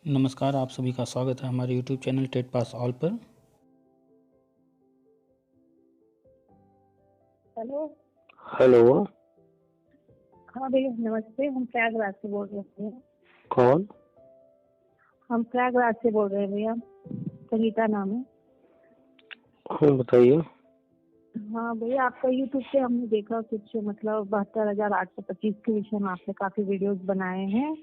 नमस्कार, आप सभी का स्वागत है हमारे YouTube channel TET pass all पर। हेलो। हेलो। हाँ भैया नमस्ते, हम प्रयागराज से बोल रहे हैं। कौन? हम प्रयागराज से बोल रहे हैं भैया, संगीता नाम है। हाँ बताइए। हाँ भैया, आपका यूट्यूब पे हमने देखा कुछ मतलब 72,825 के विषय में आपने काफी वीडियोस बनाए हैं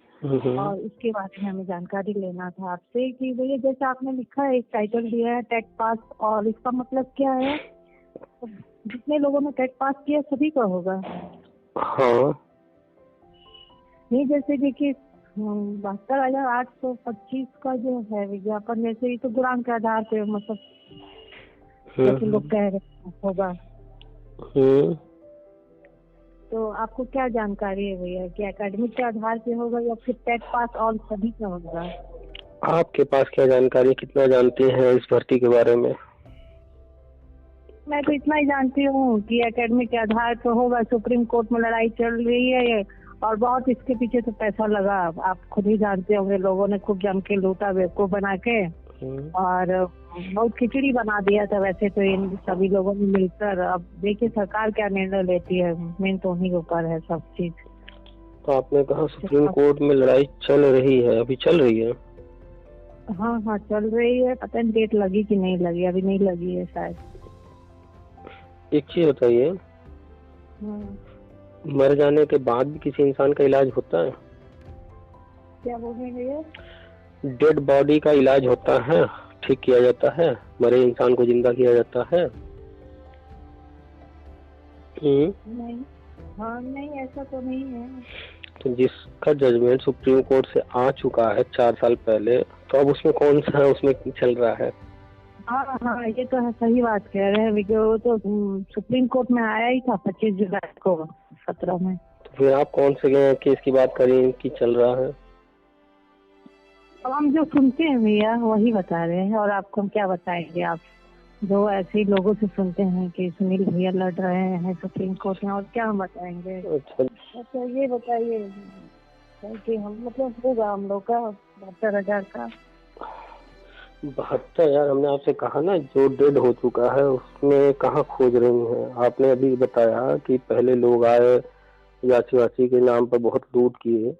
और इसके बारे में हमें जानकारी लेना था आपसे कि भैया जैसे आपने लिखा है, एक टाइटल दिया है टेट पास, और इसका मतलब क्या है? जितने लोगों ने टेट पास किया सभी का होगा? हाँ। नहीं, जैसे देखिए 72,825 का जो है विज्ञापन, जैसे ये तो गुणांक के आधार पे मतलब जैसे लोग कह रहे हैं होगा। तो आपको क्या जानकारी है भैया कि एकेडमिक के आधार पे होगा या फिर टेट पास ऑल सभी का होगा? आपके पास क्या जानकारी, कितना जानती हैं इस भर्ती के बारे में? मैं तो इतना ही जानती हूँ कि एकेडमिक के आधार पे होगा। सुप्रीम कोर्ट में लड़ाई चल रही है ये, और बहुत इसके पीछे तो पैसा लगा। आप खुद ही जानते होंगे, लोगों ने खूब जम के लूटा बेवकूफ बना के, और बहुत खिचड़ी बना दिया था। वैसे तो इन सभी लोगों ने मिलकर, अब देखिए सरकार क्या निर्णय लेती है, मेन तो उन्हीं के ऊपर है सब चीज। तो आपने कहा सुप्रीम कोर्ट में लड़ाई चल रही है, अभी चल रही है? हाँ हाँ चल रही है, पता नहीं डेट लगी कि नहीं लगी, अभी नहीं लगी है शायद। एक चीज बताइए, मर जाने के बाद भी किसी इंसान का इलाज होता है? क्या बोल रहे हैं? डेड बॉडी का इलाज होता है, ठीक किया जाता है, मरे इंसान को जिंदा किया जाता है। नहीं, हाँ नहीं ऐसा तो नहीं है। तो जिसका जजमेंट सुप्रीम कोर्ट से आ चुका है 4 साल पहले, तो अब उसमें कौन सा है, उसमें चल रहा है? हाँ हाँ ये तो है, सही बात कह रहे हैं। वो तो सुप्रीम कोर्ट में आया ही था 25 जुलाई को 17 में। तो फिर आप कौन से केस की बात करें कि चल रहा है? अब हम जो सुनते हैं भैया वही बता रहे हैं, और आपको हम क्या बताएंगे? आप जो ऐसे ही लोगों से सुनते हैं कि सुनील भैया लड़ रहे हैं सुप्रीम कोर्ट में, और क्या हम बताएंगे? अच्छा ये बताइए कि हम मतलब होगा हम लोग का 72,000 का? 72,000 हमने आपसे कहा ना, जो डेड हो चुका है उसमें कहाँ खोज रही हैं? आपने अभी बताया कि पहले लोग आए, याची वाची के नाम पर बहुत लूट किए,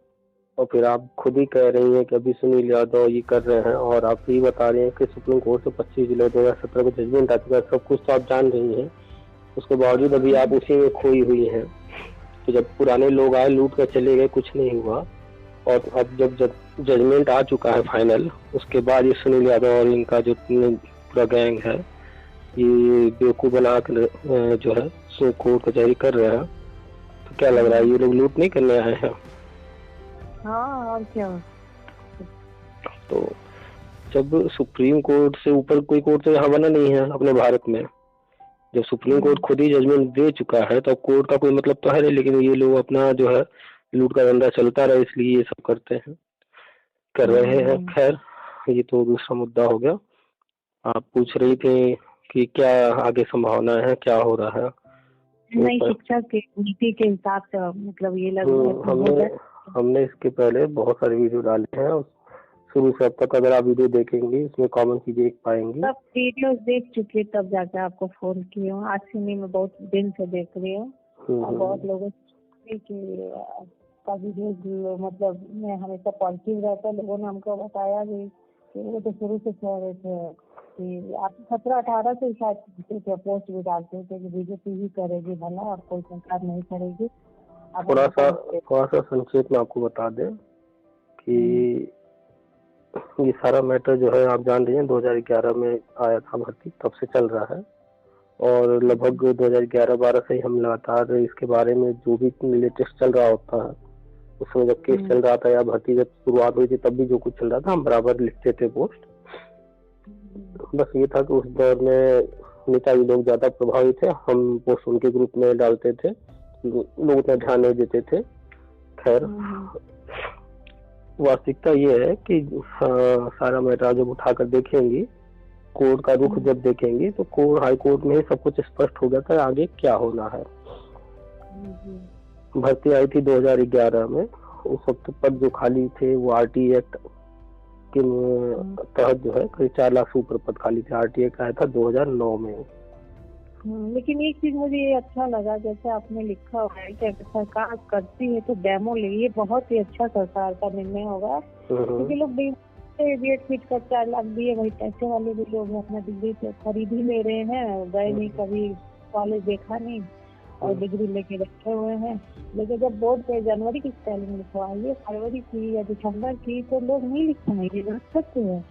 और फिर आप खुद ही कह रही हैं कि अभी सुनील यादव ये कर रहे हैं, और आप ये बता रहे हैं कि सुप्रीम कोर्ट से 25 जुलाई 2017 को जजमेंट आ चुका है। सब कुछ तो आप जान रही हैं, उसके बावजूद अभी आप उसी में खोई हुई हैं। तो जब पुराने लोग आए, लूट कर चले गए, कुछ नहीं हुआ, और अब जब जजमेंट आ चुका है फाइनल, उसके बाद ये सुनील यादव और इनका जो पूरा गैंग है, ये बेवकूफ बना कर जो है कोर्ट कचहरी कर रहे हैं। तो क्या लग रहा है, ये लोग लूट नहीं करने आए हैं? हाँ और क्या। तो जब सुप्रीम कोर्ट से ऊपर कोई कोर्ट तो यहाँ बना नहीं है अपने भारत में। जब सुप्रीम कोर्ट खुद ही जजमेंट दे चुका है तो कोर्ट का कोई मतलब तो है नहीं, लेकिन ये लोग अपना जो है लूट का धंधा चलता रहे, इसलिए ये सब करते हैं, कर रहे हैं। खैर, ये तो दूसरा मुद्दा हो गया। आप पूछ रही थी कि क्या आगे संभावना है, क्या हो रहा है? नहीं, शिक्षा की नीति के हिसाब से मतलब ये लग रहा है। हमने इसके पहले बहुत सारे वीडियो डाले हैं, शुरू से अब तक अगर आप वीडियो देखेंगे इसमें कॉमन चीजें देख पाएंगी। सब वीडियोस देख चुकी है, तब जाकर आपको फोन की हूँ। आज से नहीं, मैं बहुत दिन से देख रही हूँ, और बहुत लोगों से कि आपका वीडियो मतलब मैं हमेशा पॉजिटिव रहता है। लोगों ने हमको बताया भी कि वो तो शुरू से कह रहे थे कि आप 17-18 से शायद पोस्ट भी डालते थे कि बीजेपी ही करेगी भला और कोई सरकार नहीं करेगी। थोड़ा सा संक्षेप में आपको बता दें कि ये सारा मैटर जो है आप जान रही हैं, 2011 में आया था भर्ती, तब से चल रहा है, और लगभग 2011-12 से ही हम लगातार इसके बारे में जो भी लेटेस्ट चल रहा होता है, उस समय जब केस चल रहा था या भर्ती जब शुरुआत हुई थी, तब भी जो कुछ चल रहा था हम बराबर लिखते थे पोस्ट। बस ये था कि उस दौर में नेताजी लोग ज्यादा प्रभावी थे, हम पोस्ट उनके ग्रुप में डालते थे, लोग उतना ध्यान नहीं देते थे। खैर, वास्तविकता ये है कि सारा मैटर जब उठाकर देखेंगी, कोर्ट का रुख जब देखेंगी, तो कोर्ट हाई कोर्ट में ही सब कुछ स्पष्ट हो जाता है आगे क्या होना है। भर्ती आई थी 2011 में, उस वक्त पद जो खाली थे वो आरटी एक्ट जिसके तहत जो है करीब 4 लाख से ऊपर पद खाली थे। आरटीए का आया था 2009 में। लेकिन एक चीज मुझे ये अच्छा लगा, जैसे आपने लिखा हुआ है कि अगर सरकार करती है तो डेमो ले, ये बहुत ही अच्छा सरकार का निर्णय होगा, क्योंकि लोग बीएड फीट कर 4 लाख दिए, वही पैसे वाले भी लोग अपना डिग्री तो खरीद ही ले रहे हैं, गए नहीं कभी कॉलेज देखा नहीं और डिग्री लेके रखे हुए हैं। लेकिन जब बोर्ड पे जनवरी की स्पेलिंग लिखवाइए, फरवरी की या दिसंबर की, तो लोग नहीं लिख पाएंगे, रख सकते हैं।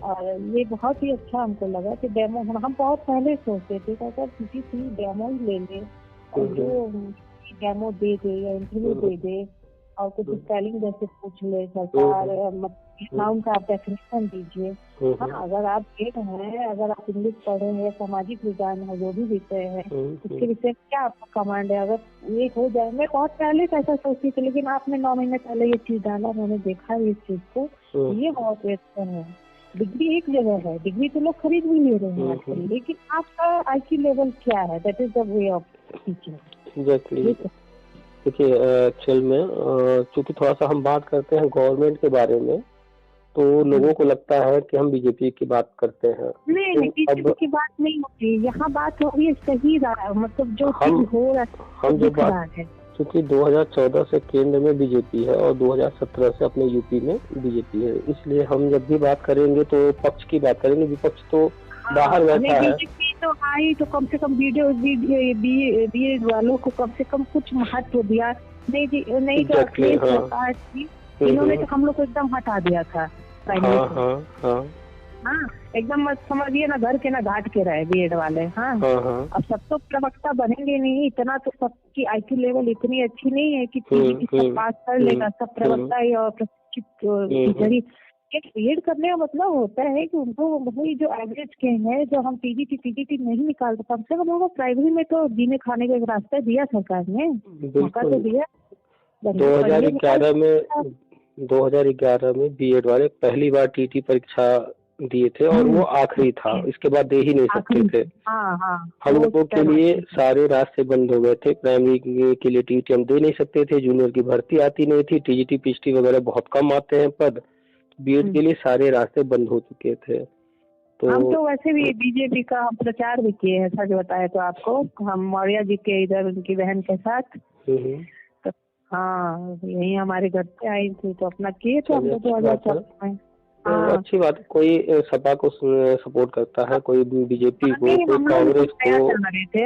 और ये बहुत ही अच्छा हमको लगा कि डेमो, हम बहुत पहले सोचते थे कि अगर किसी की डेमो ही ले ले और जो डेमो दे दे या इंटरव्यू दे दे और कुछ स्पेलिंग जैसे पूछ ले सरकार, नाउन का आप डेफिनेशन दीजिए। हाँ, अगर आप गेट हैं, अगर आप इंग्लिश पढ़े हैं, सामाजिक विज्ञान है, जो भी विषय है, उसके विषय क्या आपका कमांड है, अगर ये हो जाए। मैं बहुत पहले ऐसा सोचती थी, लेकिन आपने 9 महीने पहले ये चीज डाला, मैंने देखा इस चीज को, ये बहुत अच्छा है। डिग्री एक जगह है, डिग्री तो लोग खरीद भी ले रहे हैं आजकल, लेकिन आपका आईक्यू लेवल क्या है, that is the way of teaching. देखिए, एक्चुअल में चूंकि थोड़ा सा हम बात करते हैं गवर्नमेंट के बारे में, तो लोगों को लगता है कि हम बीजेपी की बात करते हैं। नहीं, बीजेपी की बात नहीं होती यहाँ, बात हो रही है सही रहा, मतलब जो हो रहा है, हम जो बात है, क्योंकि 2014 से केंद्र में बीजेपी है और 2017 से अपने यूपी में बीजेपी है, इसलिए हम जब भी बात करेंगे तो पक्ष की बात करेंगे, विपक्ष तो बाहर बैठा है। बीजेपी तो आई तो कम से कम वीडियो बी वालों को कम से कम कुछ महत्व दिया। नहीं तो सरकार थी, इन्होंने तो हम लोग को एकदम हटा दिया था। हाँ, एकदम समझिए ना, घर के ना घाट के रहे बीएड वाले। हाँ, अब सब तो प्रवक्ता बनेंगे नहीं, इतना तो सबकी आईक्यू लेवल इतनी अच्छी नहीं है कि सब पास कर लेगा, सब प्रवक्ता ही और प्रशिक्षित टीचर ही। बीएड करने का मतलब होता है कि उनको वही जो एवरेज के हैं, जो हम पीजीटी नहीं निकालते, कम से कम उनको प्राइमरी में तो जीने खाने का एक रास्ता दिया सरकार ने, मौका तो दिया। 2011 में बीएड वाले पहली बार टीटी परीक्षा दिए थे और वो आखिरी था, इसके बाद दे ही नहीं सकते थे। हम लोगों के लिए सारे रास्ते बंद हो गए थे। प्राइमरी के लिए टीटी हम दे नहीं सकते थे, जूनियर की भर्ती आती नहीं थी, टीजीटी पीएचटी वगैरह बहुत कम आते हैं पद, बीएड के लिए सारे रास्ते बंद हो चुके थे। तो हम तो वैसे भी बीजेपी का हम प्रचार भी किए हैं, सच बताए तो आपको, हम मौर्य जी के इधर उनकी बहन के साथ। तो हाँ, यही हमारे घर पे आई थी तो अपना किए थे हम लोग 2014 में। अच्छी बात है, कोई सपा को सपोर्ट करता है, कोई बीजेपी को, कोई कांग्रेस को,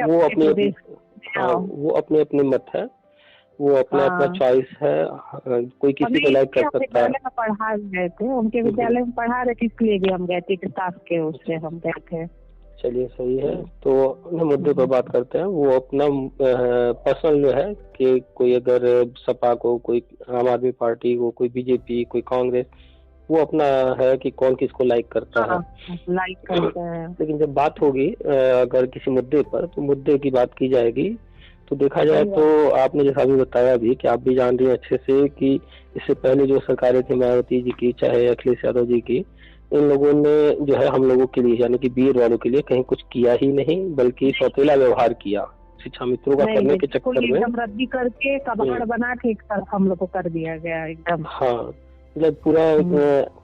वो अपने अपने मत है, वो अपना अपना चॉइस है, कोई किसी को लाइक कर सकता है। पढ़ा गए थे, उनके विद्यालय में पढ़ा रहे थे, इसलिए भी हम गए थे, स्टाफ के उससे हम गए थे। चलिए, सही है। तो मुद्दे पर बात करते हैं। वो अपना पर्सनल जो है कि कोई अगर सपा को, कोई आम आदमी पार्टी को, कोई बीजेपी, कोई कांग्रेस, वो अपना है कि कौन किसको लाइक करता है, लाइक करता है। लेकिन जब बात होगी अगर किसी मुद्दे पर, तो मुद्दे की बात की जाएगी। तो देखा जाए तो आपने जैसा भी बताया भी कि आप भी जान रही हैं अच्छे से कि इससे पहले जो सरकारें थी मायावती जी की, चाहे अखिलेश यादव जी की, इन लोगों ने जो है हम लोगों के लिए, यानी कि बीएड वालों के लिए कहीं कुछ किया ही नहीं, बल्कि सौतेला व्यवहार किया शिक्षा मित्रों का करने के चक्कर में। एकदम रद्दी करके कबाड़ बना के हम लोग को कर दिया गया एकदम। हाँ, मतलब पूरा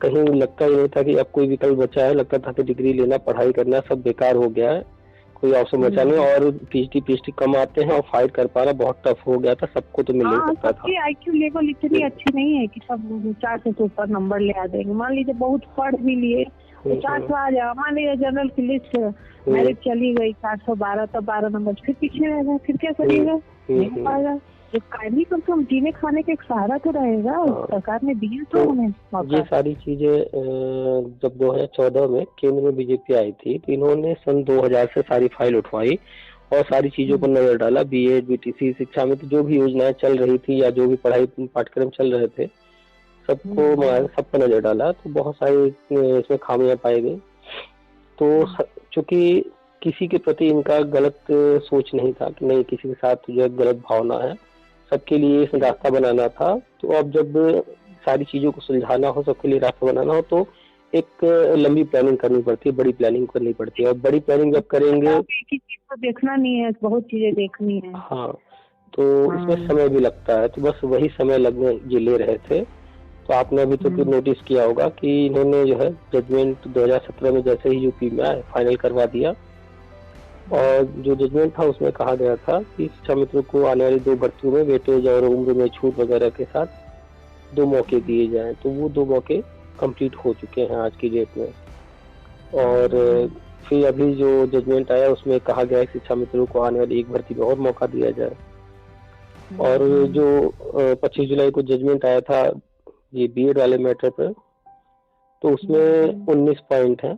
कहीं लगता ही नहीं था कि अब कोई विकल्प बचा है, लगता था कि डिग्री लेना, पढ़ाई करना सब बेकार हो गया है, कोई अवसर बचा नहीं। और पीएचडी कम आते हैं और फाइट कर पाना बहुत टफ हो गया था, सबको तो मिल नहीं सकता था। आईक्यू लेवल इतनी अच्छी नहीं है कि सब 400 से ऊपर नंबर ले आ देंगे। मान लीजिए बहुत पढ़ भी लिए तो 400 आ जाए, मान लीजिए जनरल की लिस्ट मेरिट चली गई 412, तो 12 नंबर फिर पीछे रह गए, फिर क्या करिएगा, नहीं पाएगा। एक कायमी कम से कम जीने खाने का एक सहारा तो रहेगा, सरकार ने दिया तो उन्हें। ये सारी चीजें जब 2014 में केंद्र में बीजेपी आई थी, तो इन्होंने सन 2000 से सारी फाइल उठवाई और सारी चीजों पर नजर डाला। बीएड, बीटीसी, शिक्षा में तो जो भी योजनाएं चल रही थी या जो भी पढ़ाई पाठ्यक्रम चल रहे थे, सबको सब पर नजर डाला, तो बहुत सारी इसमें खामियां पाई गई। तो चूंकि किसी के प्रति इनका गलत सोच नहीं था कि नहीं किसी के साथ जो गलत भावना है, सबके लिए रास्ता बनाना था। तो अब जब सारी चीजों को सुलझाना हो, सबके लिए रास्ता बनाना हो, तो एक लंबी प्लानिंग करनी पड़ती है, बड़ी प्लानिंग करनी पड़ती है। और बड़ी प्लानिंग जब करेंगे, किसी को देखना नहीं है, बहुत चीजें देखनी है। हाँ, तो इसमें समय भी लगता है, तो बस वही समय लगने ये ले रहे थे। तो आपने अभी तो नोटिस किया होगा कि इन्होंने जो है जजमेंट 2017 में जैसे ही यूपी में आए फाइनल करवा दिया, और जो जजमेंट था उसमें कहा गया था कि शिक्षा मित्रों को आने वाली 2 भर्तियों में वेटेज और उम्र में छूट वगैरह के साथ 2 मौके दिए जाएं। तो वो 2 मौके कंप्लीट हो चुके हैं आज की डेट में। और फिर अभी जो जजमेंट आया उसमें कहा गया है कि शिक्षा मित्रों को आने वाली एक भर्ती में और मौका दिया जाए। और जो 25 जुलाई को जजमेंट आया था ये बीएड वाले मैटर पर, तो उसमें 19 पॉइंट हैं।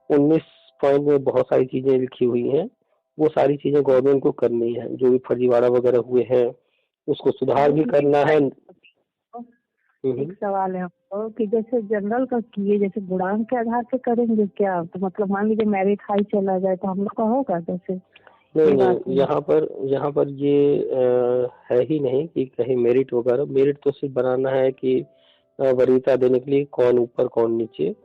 19 पॉइंट में बहुत सारी चीजें लिखी हुई हैं, वो सारी चीजें गवर्नमेंट को करनी है। जो भी फर्जीवाड़ा वगैरह हुए हैं उसको सुधार भी करना है। एक सवाल है हमको कि जैसे जनरल का किए जैसे गुणांक के आधार पे करेंगे क्या? तो मतलब मान लीजिए मेरिट हाई चला जाए तो हम लोग का होगा कैसे? नहीं, यहाँ पर ये है ही नहीं कि कहीं मेरिट वगैरह। मेरिट तो सिर्फ बनाना है कि वरीयता देने के लिए कौन ऊपर कौन नीचे।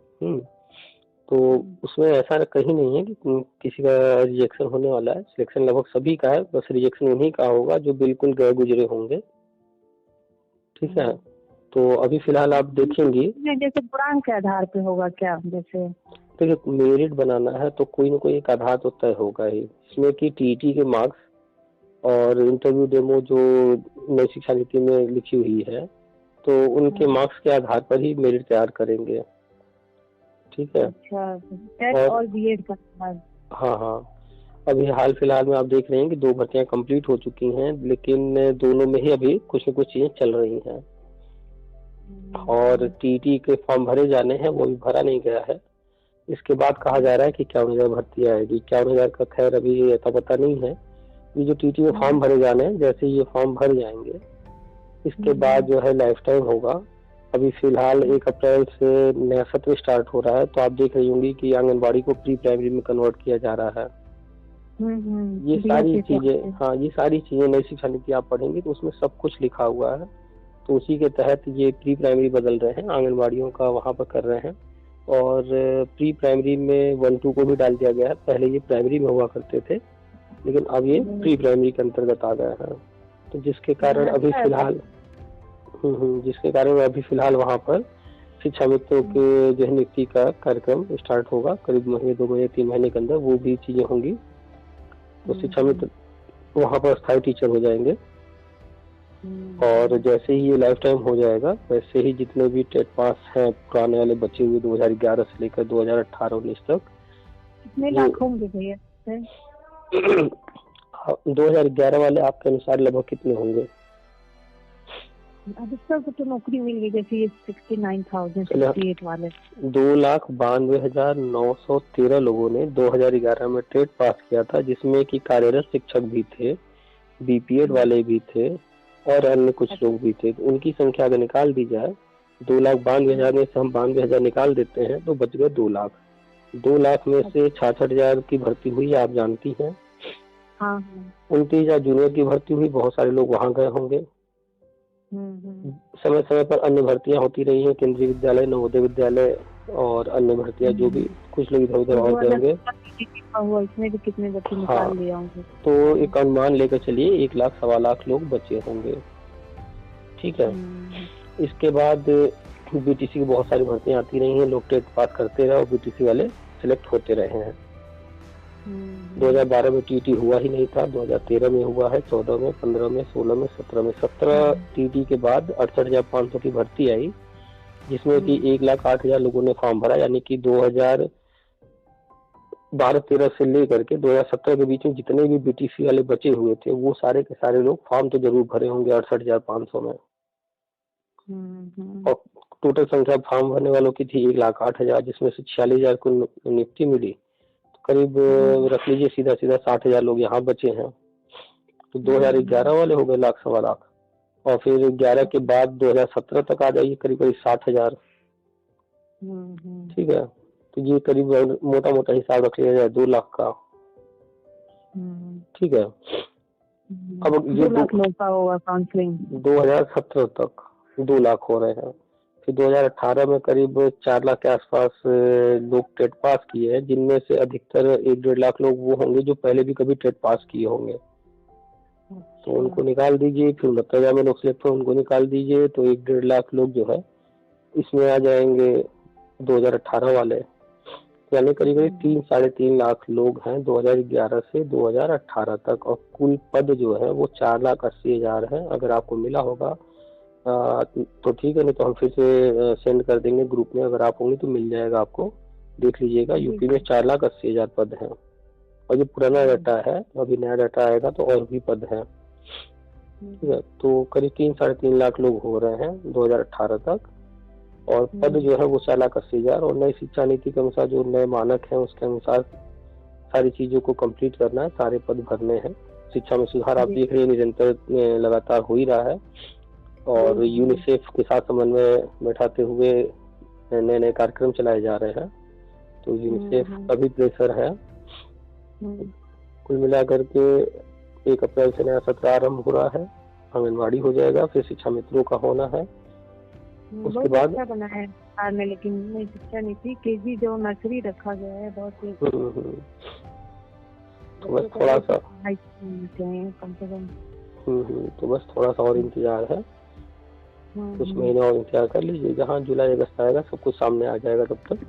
तो उसमें ऐसा कहीं नहीं है कि किसी का रिजेक्शन होने वाला है। सिलेक्शन लगभग सभी का है, बस रिजेक्शन उन्हीं का होगा जो बिल्कुल गए गुजरे होंगे। ठीक है, तो अभी फिलहाल आप देखेंगी जैसे गुणांक के आधार पे होगा क्या? जैसे देखिए, मेरिट बनाना है तो कोई ना कोई एक आधार तो तय होगा ही, इसमें कि टीटी के मार्क्स और इंटरव्यू डेमो जो नई शिक्षा नीति में लिखी हुई है, तो उनके मार्क्स के आधार पर ही मेरिट तैयार करेंगे। ठीक है। अच्छा, और बीएड का? हाँ, अभी हाल फिलहाल में आप देख रहे हैं कि 2 भर्तियां कंप्लीट हो चुकी हैं, लेकिन दोनों में ही अभी कुछ न कुछ चीजें चल रही हैं। और टीटी के फॉर्म भरे जाने हैं, वो भी भरा नहीं गया है। इसके बाद कहा जा रहा है कि 51,000 भर्ती आएगी। 51,000 का खैर अभी ऐसा पता नहीं है। ये जो टीटी में फॉर्म भरे जाने हैं, जैसे ये फॉर्म भर जाएंगे इसके बाद जो है लाइफ टाइम होगा। अभी फिलहाल 1 अप्रैल से नया सत्र स्टार्ट हो रहा है, तो आप देख रही होंगी कि आंगनबाड़ी को प्री प्राइमरी में कन्वर्ट किया जा रहा है। ये सारी चीजें, हाँ, ये सारी चीजें नई शिक्षा नीति आप पढ़ेंगे तो उसमें सब कुछ लिखा हुआ है। तो उसी के तहत ये प्री प्राइमरी बदल रहे हैं, आंगनबाड़ियों का वहां पर कर रहे हैं। और प्री प्राइमरी में 1-2 को भी डाल दिया गया है। पहले ये प्राइमरी में हुआ करते थे, लेकिन अब ये प्री प्राइमरी के अंतर्गत आ गया है। तो जिसके कारण अभी फिलहाल वहां पर शिक्षा मित्रों के जो है नियुक्ति का कार्यक्रम स्टार्ट होगा। करीब महीने 2 महीने 3 महीने के अंदर वो भी चीजें होंगी। तो शिक्षा मित्र वहां पर स्थायी टीचर हो जाएंगे। और जैसे ही ये लाइफ टाइम हो जाएगा, वैसे ही जितने भी टेट पास हैं पुराने वाले बचे हुए 2011 से लेकर 2018-19 तक, कितने लाख होंगे भैया? 2011 वाले आपके अनुसार लगभग कितने होंगे? अधिकतर को तो नौकरी मिल गई, जैसे ये 69,068 वाले। 2,92,913 लोगों ने 2011 में टेट पास किया था, जिसमें कि कार्यरत शिक्षक भी थे, बीपीएड वाले भी थे और अन्य कुछ लोग भी थे। तो उनकी संख्या अगर निकाल दी जाए, 2,92,000 में से हम 92,000 निकाल देते हैं तो बच गए 2 लाख। 2 लाख में से 66,000 की भर्ती हुई, आप जानती हैं। 29,000 जूनियर की भर्ती हुई, बहुत सारे लोग वहां गए होंगे। समय समय पर अन्य भर्तियां होती रही हैं, केंद्रीय विद्यालय, नवोदय विद्यालय और अन्य भर्तियां, जो भी कुछ लोग इधर उधर और गए होंगे। इसमें भी कितने बच्चे निकाल लिए होंगे? तो एक अनुमान लेकर चलिए 1 लाख 1.25 लाख लोग बचे होंगे। ठीक है। इसके बाद बीटीसी की बहुत सारी भर्तियां आती रही हैं, लोग टेट पास करते रहे और बीटीसी वाले सिलेक्ट होते रहे हैं। 2012 में टीटी हुआ ही नहीं था, 2013 में हुआ है, 14 में, 15 में, 16 में, 17 में। 17 टीटी के बाद 68,500 की भर्ती आई, जिसमें कि 1,08,000 लोगों ने फॉर्म भरा। यानी कि 2012-13 से लेकर के 2017 के बीच में जितने भी बीटीसी वाले बचे हुए थे, वो सारे के सारे लोग फॉर्म तो जरूर भरे होंगे 68,500 में। और टोटल संख्या फॉर्म भरने वालों की थी 1,08,000, जिसमें से 46,000 को नियुक्ति मिली। करीब रख लीजिए सीधा 60,000 लोग यहाँ बचे हैं। तो 2011 वाले हो गए 1 लाख 1.25 लाख, और फिर 11 के बाद 2017 तक आ जाइए करीब 60,000। ठीक है, तो ये करीब मोटा मोटा हिसाब रख लिया जाए 2 लाख का। ठीक है। अब ये 2 लाख लोग का होगा काउंसलिंग 2017 तक 2 लाख हो रहे हैं। फिर 2018 में करीब 4 लाख के आसपास लोग टेट पास किए हैं, जिनमें से अधिकतर 1-1.5 लाख लोग वो होंगे जो पहले भी कभी टेट पास किए होंगे। तो उनको निकाल दीजिए। फिर 69,000 में लोग सिलेक्ट हो, उनको निकाल दीजिए, तो 1-1.5 लाख लोग जो है इसमें आ जाएंगे 2018 वाले, यानी करीब करीब 3-3.5 लाख लोग हैं 2011 से 2018 तक, और कुल पद जो है वो 4,80,000 है। अगर आपको मिला होगा तो ठीक है, नहीं तो हम फिर से सेंड कर देंगे ग्रुप में, अगर आप होंगे तो मिल जाएगा आपको, देख लीजिएगा। यूपी में 4,80,000 पद हैं, और ये पुराना डाटा है, अभी नया डाटा आएगा तो और भी पद हैं, ठीक है। तो करीब 3-3.5 लाख लोग हो रहे हैं 2018 तक, और पद जो है वो 4,80,000। और नई शिक्षा नीति के अनुसार जो नए मानक हैं उसके अनुसार सारी चीजों को कंप्लीट करना है, सारे पद भरने हैं। शिक्षा में सुधार आप देख रहे हैं निरंतर लगातार हो ही रहा है, और यूनिसेफ के साथ समन्वय बैठाते हुए नए नए कार्यक्रम चलाए जा रहे हैं, तो यूनिसेफ का भी प्रेशर है। कुल मिलाकर के 1 अप्रैल से नया सत्र आरम्भ हो रहा है, आंगनबाड़ी हो जाएगा, फिर शिक्षा मित्रों का होना है, उसके बाद अच्छा बना है बिहार में। लेकिन नई शिक्षा नीति केजी जो नर्सरी रखा गया है बहुत ही तो बस थोड़ा सा कम से कम तो बस थोड़ा सा और इंतजार है, कुछ महीने और इंतजार कर लीजिए, जहाँ जुलाई अगस्त आएगा सब कुछ सामने आ जाएगा। तब तक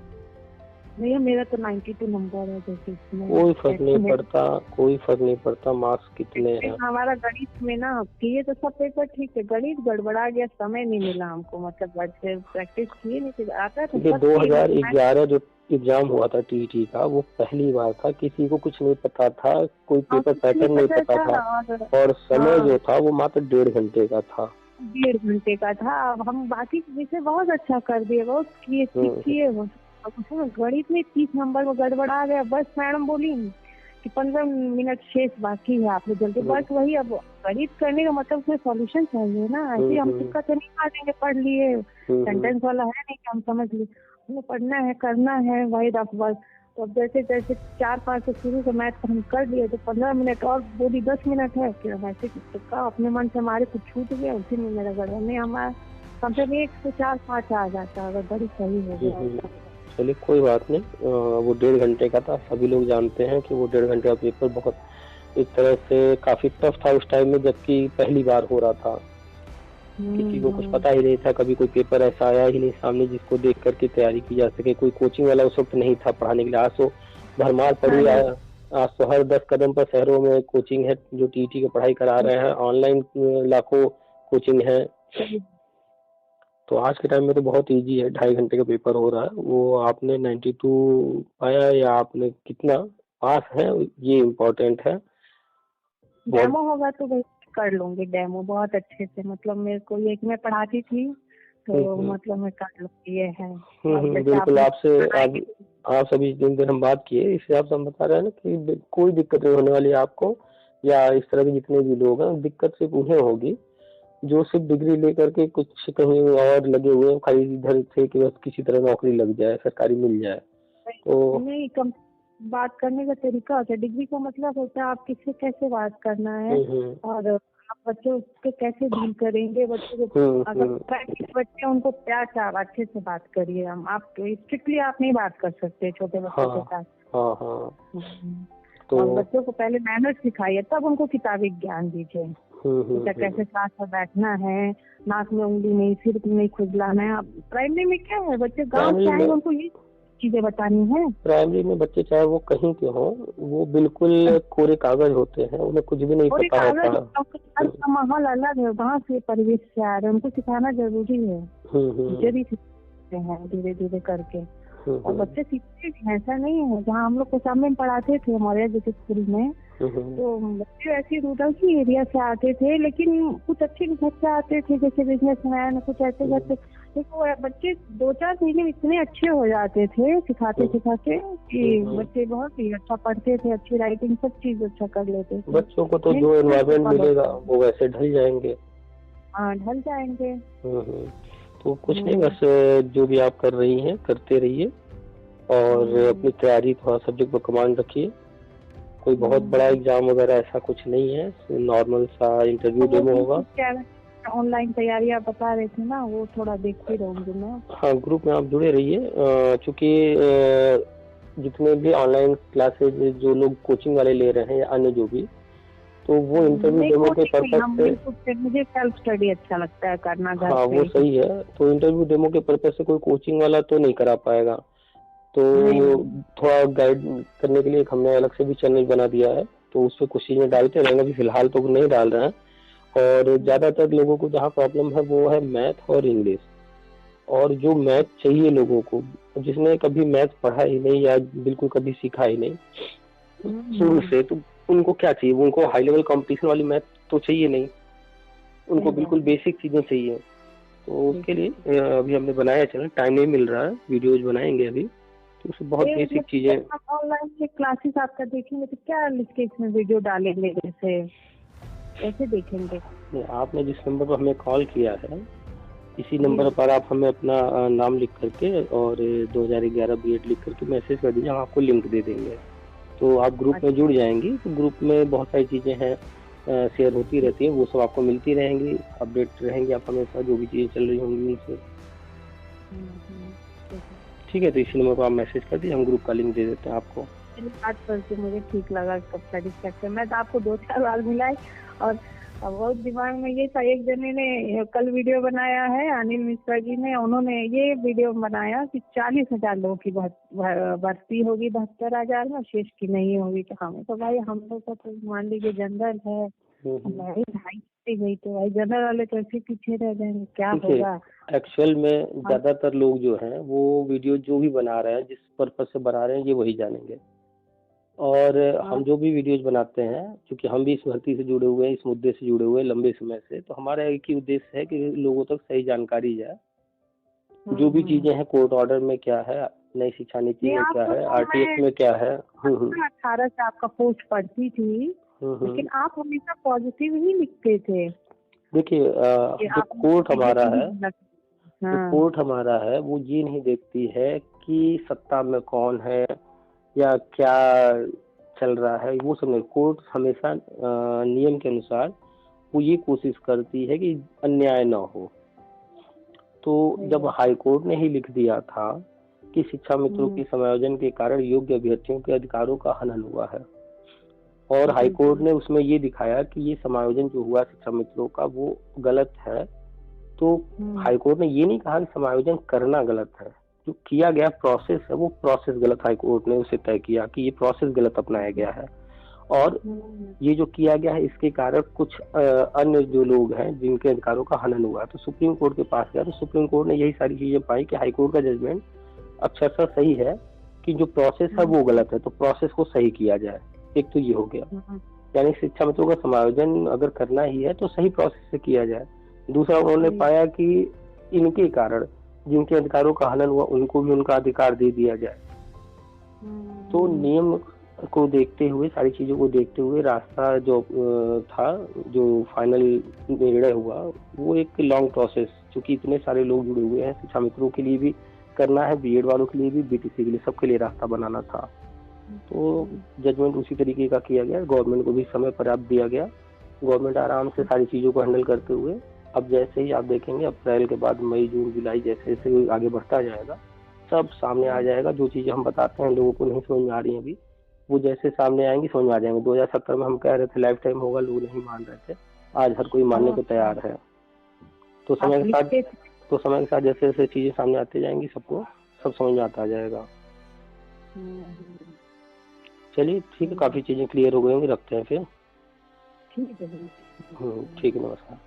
भैया मेरा तो 92 नंबर है, जैसे कोई फर्क नहीं पड़ता मार्क्स कितने हैं। हमारा गणित में ना किए तो सब पेपर ठीक है, गणित गड़बड़ा गया, समय नहीं मिला हमको, मतलब बच्चे प्रैक्टिस किए नहीं आता था। 2011 जो एग्जाम हुआ था टीईटी का, वो पहली बार था, किसी को कुछ नहीं पता था, कोई पेपर पैटर्न नहीं पता था, और समय जो था वो मात्र 1.5 घंटे का था। 1.5 घंटे का था। अब हम बाकी विषय बहुत अच्छा कर दिए, बहुत किए उसमें गणित में 30 नंबर में गड़बड़ा गया। बस मैडम बोली कि 15 मिनट शेष बाकी है, आपने जल्दी, बस वही। अब गणित करने का मतलब उसमें सॉल्यूशन चाहिए ना, ऐसे हम तुक्का तो नहीं मारेंगे, पढ़ लिए सेंटेंस वाला है नहीं कि हम समझ लिए, हमें पढ़ना है, करना है, वही रफ वर्क। तो जैसे जैसे 4-5 से शुरू से मैथ हम कर लिए, तो 15 मिनट और बोली 10 मिनट है, फिर हम ऐसे तुक्का अपने मन से हमारे कुछ छूट गया, उसी में मेरा गड़बड़ नहीं, हमारा कम से कम 1 से 4-5 आ जाता अगर बड़ी सही हो गया। चलिए कोई बात नहीं, वो 1.5 घंटे का था, सभी लोग जानते हैं कि वो 1.5 घंटे का पेपर बहुत एक तरह से काफी टफ था उस टाइम में, जबकि पहली बार हो रहा था, किसी को कुछ पता ही नहीं था, कभी कोई पेपर ऐसा आया ही नहीं सामने जिसको देख करके तैयारी की जा सके। कोई कोचिंग वाला उस वक्त नहीं था पढ़ाने के लिए, आज तो भरमार पड़ी है, आज तो हर 10 कदम पर शहरों में कोचिंग है जो टीईटी की पढ़ाई करा रहे हैं, ऑनलाइन लाखों कोचिंग है। तो आज के टाइम में तो बहुत इजी है, 2.5 घंटे का पेपर हो रहा है। वो आपने 92 पाया या आपने कितना पास है, ये इम्पोर्टेंट है। डेमो होगा तो भाई कर लूंगी, डेमो बहुत अच्छे से, मतलब मेरे को ये मैं पढ़ाती थी तो मतलब मैं कर लूंगी, ये है। बिल्कुल, आपसे आप सभी दिन हम बात किए, इस हिसाब से हम बता रहे हैं ना कि कोई दिक्कत नहीं होने वाली आपको, या इस तरह के जितने भी लोग हैं, दिक्कत सिर्फ उन्हें होगी जो सिर्फ डिग्री लेकर के कुछ कहीं और लगे हुए हैं, खाली इधर से कि बस किसी तरह नौकरी लग जाए, सरकारी मिल जाए। तो नहीं, कम बात करने का तरीका होता है, डिग्री का मतलब होता है आप किससे कैसे बात करना है, और आप बच्चों के कैसे डील करेंगे, बच्चों को अगर बच्चे उनको प्यार से आप अच्छे से बात करिए। हम आप स्ट्रिक्टली आप नहीं बात कर सकते छोटे बच्चों के साथ। तो बच्चों को पहले मैनर्स सिखाइए, तब उनको किताबी ज्ञान दीजिए, कैसे साथ में बैठना है, नाक में उंगली नहीं, सिर नहीं खुजलाना है। प्राइमरी में क्या है, बच्चे गाँव से आए, उनको ये चीजें बतानी है। प्राइमरी में बच्चे चाहे वो कहीं के हों, वो बिल्कुल कोरे कागज होते हैं, उन्हें कुछ भी नहीं पता होता। माहौल अलग है, वहाँ से परिवेश से आ रहे हैं, उनको सिखाना जरूरी है, जरूरी सीखते हैं धीरे धीरे करके, और बच्चे सीखते हैं। ऐसा नहीं है, जहाँ हम लोग को सामने पढ़ाते थे हमारे जैसे स्कूल में, तो बच्चे ऐसे रूरल की एरिया से आते थे, लेकिन कुछ अच्छे घर से आते थे, जैसे बिजनेसमैन, कुछ ऐसे घर से, वो बच्चे 2-4 महीने में इतने अच्छे हो जाते थे सिखाते सिखाते कि बच्चे बहुत ही अच्छा पढ़ते थे, अच्छी राइटिंग, सब चीज अच्छा कर लेते थे। बच्चों को तो जो एनवायरनमेंट मिलेगा वो वैसे ढल जाएंगे। हाँ, ढल जाएंगे। तो कुछ नहीं, बस जो भी आप कर रही हैं करते रहिए, और अपनी तैयारी थोड़ा सब्जेक्ट पर कमांड रखिए। कोई बहुत बड़ा एग्जाम वगैरह ऐसा कुछ नहीं है, नॉर्मल सा इंटरव्यू डेमो होगा। ऑनलाइन तैयारी आप बता रहे थे ना, वो थोड़ा देखती रहूंगी मैं। हाँ, ग्रुप में आप जुड़े रहिए, चूंकि जितने भी ऑनलाइन क्लासेज जो लोग कोचिंग वाले ले रहे हैं या अन्य जो भी, तो वो इंटरव्यू नहीं डेमो के कोचिंग नहीं, पर्पज हम से, बिल्कुल से मुझे सेल्फ स्टडी अच्छा लगता है करना घर हाँ पे वो ही। सही है। तो इंटरव्यू डेमो के पर्पज से कोई कोचिंग वाला तो नहीं करा पाएगा, तो नहीं थोड़ा गाइड करने के लिए एक हमने अलग से भी चैनल बना दिया है, तो उसपे कुछ चीजें डालते रहेंगे, अभी फिलहाल तो नहीं डाल रहे हैं। और ज्यादातर लोगों को जहाँ प्रॉब्लम है वो है मैथ और इंग्लिश। और जो मैथ चाहिए लोगों को, जिसने कभी मैथ पढ़ा ही नहीं या बिल्कुल कभी सीखा ही नहीं शुरू से, तो उनको क्या चाहिए, उनको हाई लेवल कंपटीशन वाली मैथ तो चाहिए नहीं, उनको बिल्कुल बेसिक चीजें चाहिए। तो उसके लिए अभी हमने बनाया चैनल, टाइम नहीं मिल रहा है, वीडियोज बनाएंगे अभी, तो उसमें बहुत बेसिक चीजें। हम ऑनलाइन के क्लासेस आपका देखेंगे तो क्या लिख के इसमें वीडियो डालेंगे, जैसे कैसे देखेंगे? आपने जिस नंबर पर हमें कॉल किया है, इसी नंबर पर आप हमें अपना नाम लिख करके और 2011 B.Ed लिख करके मैसेज कर दीजिए, हम आपको लिंक दे देंगे। तो आप ग्रुप में जुड़ जाएंगी, तो ग्रुप में बहुत सारी चीज़ें हैं शेयर होती रहती है, वो सब आपको मिलती रहेंगी, अपडेट रहेंगे आप हमेशा जो भी चीज़ें चल रही होंगी उनसे। ठीक है, तो इसी नंबर पर आप मैसेज कर दीजिए, हम ग्रुप का लिंक दे देते हैं आपको। बात करके मुझे ठीक लगा, सब सेटिस्फेक्शन। मैं तो आपको 2-4 बार मिलाई और बहुत दिमाग में ये था, एक जने ने कल वीडियो बनाया है, अनिल मिश्रा जी ने, उन्होंने ये वीडियो बनाया कि 40,000 लोगों की भर्ती होगी 72,000 में, शेष की नहीं होगी। तो हमें तो भाई, हम लोग का तो मान लीजिए जनरल है, हमारी 2.5 गई तो भाई जनरल वाले तो ऐसे पीछे रह जाएंगे, क्या होगा? एक्चुअल में ज्यादातर लोग जो हैं वो वीडियो जो भी बना रहे हैं, जिस पर्पज से बना रहे हैं, ये वही जानेंगे। और हम जो भी वीडियोज बनाते हैं, क्योंकि हम भी इस भर्ती से जुड़े हुए हैं, इस मुद्दे से जुड़े हुए हैं लंबे समय से, तो हमारा एक ही उद्देश्य है कि लोगों तक सही जानकारी जाए। जो भी चीजें हैं, कोर्ट ऑर्डर में क्या है, नई शिक्षा नीति में क्या है, RTF में क्या है। 18 से आपका पोस्ट पढ़ती थी, लेकिन आप हमेशा पॉजिटिव ही लिखते थे। देखिए, जो कोर्ट हमारा है, जो कोर्ट हमारा है, वो ये नहीं देखती है कि सत्ता में कौन है या क्या चल रहा है, वो सब नहीं। कोर्ट हमेशा नियम के अनुसार वो ये कोशिश करती है कि अन्याय ना हो। तो जब हाई कोर्ट ने ही लिख दिया था कि शिक्षा मित्रों की समायोजन के कारण योग्य अभ्यर्थियों के अधिकारों का हनन हुआ है, और हाई कोर्ट ने उसमें ये दिखाया कि ये समायोजन जो हुआ शिक्षा मित्रों का वो गलत है, तो हाई कोर्ट ने ये नहीं कहा कि समायोजन करना गलत है, जो किया गया प्रोसेस है वो प्रोसेस गलत, हाई कोर्ट ने उसे तय किया कि ये प्रोसेस गलत अपनाया गया है। और ये जो किया गया है इसके कारण कुछ अन्य जो लोग हैं जिनके अधिकारों का हनन हुआ, तो सुप्रीम कोर्ट के पास गया, तो सुप्रीम कोर्ट ने यही सारी चीजें पाई कि हाई कोर्ट का जजमेंट अक्षरशः सही है कि जो प्रोसेस है वो गलत है, तो प्रोसेस को सही किया जाए। एक तो ये हो गया, यानी शिक्षा मित्रों का समायोजन अगर करना ही है तो सही प्रोसेस से किया जाए। दूसरा, उन्होंने पाया कि इनके कारण जिनके अधिकारों का हनन हुआ उनको भी उनका अधिकार दे दिया जाए। तो नियम को देखते हुए, सारी चीजों को देखते हुए, रास्ता जो था, जो फाइनल निर्णय हुआ, वो एक लॉन्ग प्रोसेस, क्योंकि इतने सारे लोग जुड़े हुए हैं, शिक्षा मित्रों के लिए भी करना है, B.Ed वालों के लिए भी, BTC के लिए, सबके लिए रास्ता बनाना था। तो जजमेंट उसी तरीके का किया गया, गवर्नमेंट को भी समय पर्याप्त दिया गया, गवर्नमेंट आराम से सारी चीजों को हैंडल करते हुए, अब जैसे ही आप देखेंगे अप्रैल के बाद मई जून जुलाई जैसे जैसे आगे बढ़ता जाएगा, सब सामने आ जाएगा। जो चीजें हम बताते हैं लोगों को नहीं समझ में आ रही है अभी, वो जैसे सामने आएंगी समझ में आ जाएंगे। 2017 में हम कह रहे थे लाइफ टाइम होगा, लोग नहीं मान रहे थे, आज हर कोई मानने को तैयार है। तो समय के साथ जैसे जैसे चीजें सामने आती जाएंगी, सबको सब समझ में आता जाएगा। चलिए ठीक है, काफी चीजें क्लियर हो गई होंगी, रखते हैं फिर। ठीक है, ठीक है, नमस्कार।